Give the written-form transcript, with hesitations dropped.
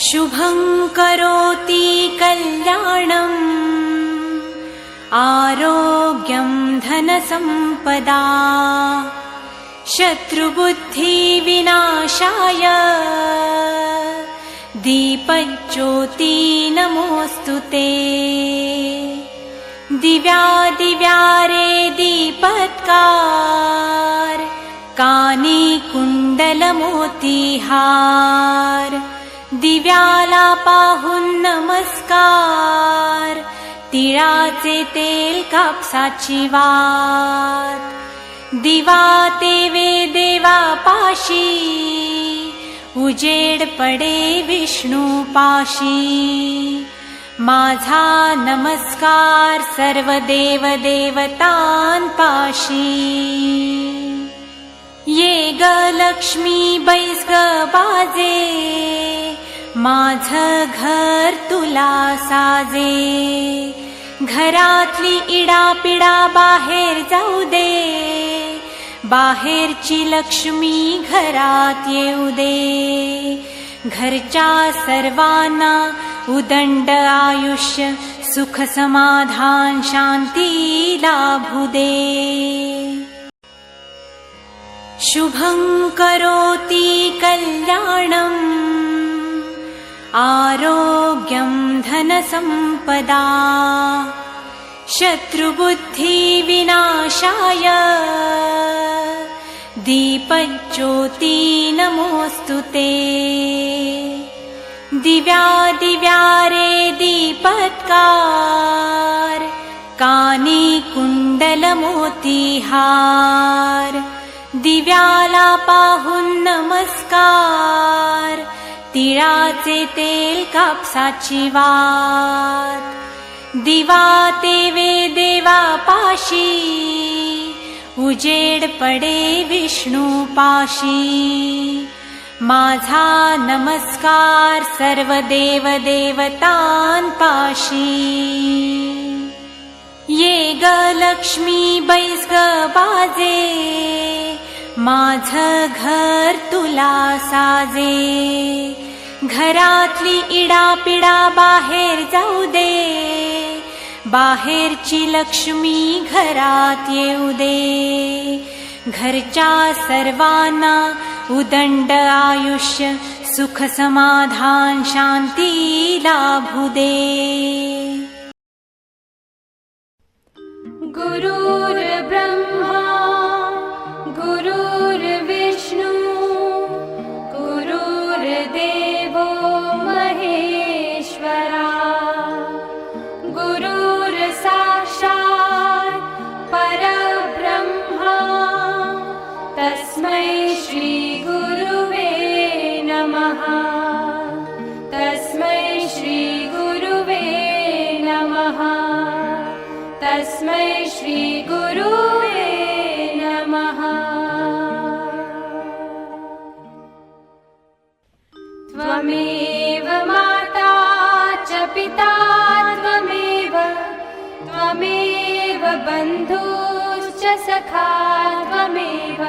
शुभं करोति कल्याणम् आरोग्यं धनसम्पदा शत्रुबुद्धिविनाशाय दीपज्योति नमोऽस्तुते। दिव्यादिव्यारे दीपत्कार कानी कुंडलमोतीहार दिव्याला पाहून नमस्कार तिळाचे तेल कापसाची वात दिवा तेवे देवा पाशी उजेड पडे विष्णू पाशी माझा नमस्कार सर्व देव देवतांपाशी ये ग लक्ष्मी बैस ग बाजे माझं घर तुला साजे घरातली इडापिडा बाहेर जाऊ दे बाहेरची लक्ष्मी घरात येऊ दे घरच्या सर्वांना उदंड आयुष्य सुख समाधान शांती लाभू दे। शुभं करोति कल्याणम् आरोग्यं धनसम्पदा शत्रुबुद्धिविनाशाय दीपज्योति नमोऽस्तुते। दिव्यादिव्यारे दीपत्कार कानी कुंडलमोतीहार दिव्याला पाहून नमस्कार तिळाचे तेल कापसाची वात दिवा तेवे देवा पाशी उजेड पडे विष्णू पाशी माझा नमस्कार सर्व देव देवतांपाशी ये ग लक्ष्मी बैस ग बाजे माझं घर तुला साजे घरातली इडापिडा बाहेर जाऊ दे बाहेरची लक्ष्मी घरात येऊ दे घरच्या सर्वांना उदंड आयुष्य सुख समाधान शांती लाभू दे। गुरुर्ब्रह्मा गुरुर्विष्णु गुरुर्देवो महेश्वरा गुरुर्साक्षात् परब्रह्मा तस्मै श्री गुरुवे नमः तस्मै श्री गुरुवे नमः तस्मै श्री गुरुवे नमः। त्वमेव माता च पिता त्वमेव बन्धुश्च सखा त्वमेव